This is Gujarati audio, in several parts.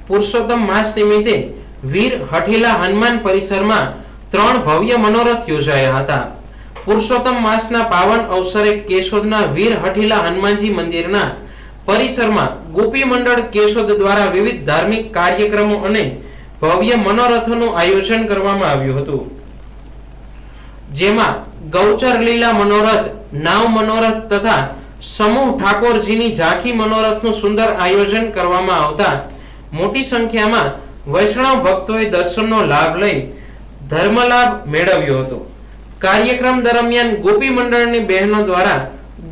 पुरुषोत्तम मास निमित्ते वीर हठीला हनुमान परिसर में 3 भव्य मनोरथ योजाया था। पुरुषोत्तम मासना पावन अवसरे केशोदना वीर हठीला हनुमानजी मंदिरना परिसરમાં ગોપી મંડળ કેશોદ દ્વારા વિવિધ ધાર્મિક કાર્યક્રમો અને ભવ્ય મનોરથોનું આયોજન કરવામાં આવ્યું હતું, જેમાં ગૌચર લીલા મનોરથ, નાવ મનોરથ તથા સમૂહ ઠાકોરજીની ઝાંખી મનોરથનું સુંદર આયોજન કરવામાં આવતા મોટી સંખ્યામાં વૈષ્ણવ ભક્તોએ દર્શનનો લાભ લઈ ધર્મલાભ મેળવ્યો હતો। કાર્યક્રમ દરમિયાન ગોપી મંડળની બહેનો દ્વારા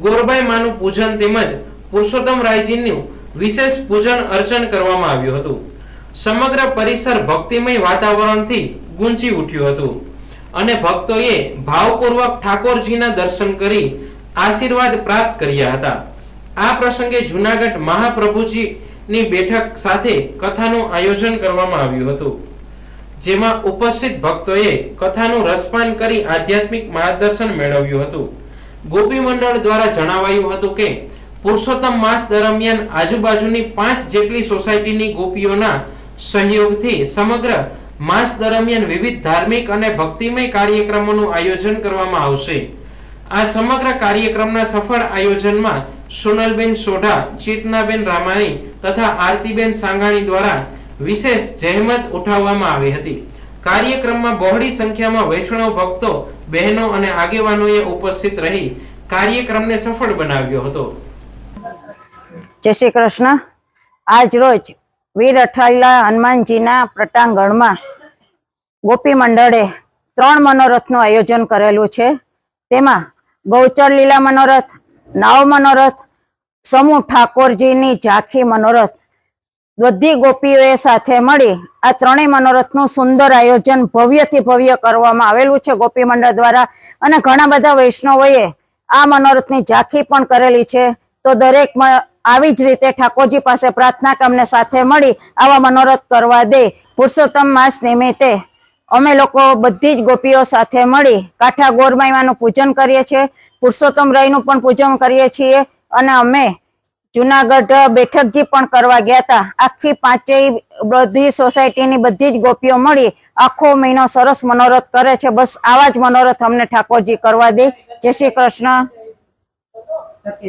ગોરબાઈ માનું પૂજન તેમજ પુરુષોત્તમ રાયજીનું વિશેષ પૂજન અર્ચન કરવામાં આવ્યું હતું। સમગ્ર પરિસર ભક્તિમય વાતાવરણથી ગુંજી ઉઠ્યું હતું અને ભક્તોએ ભાવપૂર્વક ઠાકોરજીના દર્શન કરી આશીર્વાદ પ્રાપ્ત કર્યા હતા। આ પ્રસંગે જૂનાગઢ મહાપ્રભુજીની બેઠક સાથે કથાનું આયોજન કરવામાં આવ્યું હતું, જેમાં ઉપસ્થિત ભક્તોએ કથાનું રસપાન કરી આધ્યાત્મિક માર્ગદર્શન મેળવ્યું હતું। ગોપી મંડળ દ્વારા જણાવાયું હતું કે પુરુષોત્તમ માસ દરમિયાન આજુબાજુની 5 જેટલી સોસાયટીની ગોપીઓના સહયોગથી સમગ્ર માસ દરમિયાન વિવિધ ધાર્મિક અને ભક્તિમય કાર્યક્રમોનું આયોજન કરવામાં આવશે। આ સમગ્ર કાર્યક્રમના સફળ આયોજનમાં સોનલબેન સોઢા, ચેતનાબેન રામાણી તથા આરતીબેન સાંગાણી દ્વારા વિશેષ જહેમત ઉઠાવવામાં આવી હતી। કાર્યક્રમમાં બહોળી સંખ્યામાં વૈષ્ણવ ભક્તો, બહેનો અને આગેવાનોએ ઉપસ્થિત રહી કાર્યક્રમને સફળ બનાવ્યો હતો। जय श्री कृष्ण। आज रोज वीर हठीला हनुमानजीना प्रटांगणमां गोपी मंडळे 3 मनोरथનું आयोजन करेલું છે। તેમાં ગૌચર લીલા મનોરથ, નાવ મનોરથ, સમૂહ ઠાકોરજીની ઝાંખી મનોરથ, બધી ગોપીઓએ સાથે મળી આ 3 મનોરથનું સુંદર આયોજન ભવ્યથી ભવ્ય કરવામાં આવેલું છે ગોપી મંડળ દ્વારા। અને ઘણા બધા વૈષ્ણવોએ આ મનોરથની ઝાંખી પણ કરેલી છે। તો દરેક આવી જ રીતે ઠાકોરજી પાસે પ્રાર્થના કે અમને સાથે મળી આવા મનોરથ કરવા દે। પુરુષોત્તમ માસ નિમિત્તે અમે લોકો બધી જ ગોપીઓ સાથે મળી કાઠા ગોરબાઈમાનું પૂજન કરીએ છીએ, પુરુષોત્તમ રાયનું પણ પૂજન કરીએ છીએ અને અમે જૂનાગઢ બેઠકજી પણ કરવા ગયા હતા। આખી 5 બધી સોસાયટીની બધી જ ગોપીઓ મળી આખો મહિનો સરસ મનોરથ કરે છે। બસ આવા જ મનોરથ અમને ઠાકોરજી કરવા દે। જય શ્રી કૃષ્ણ।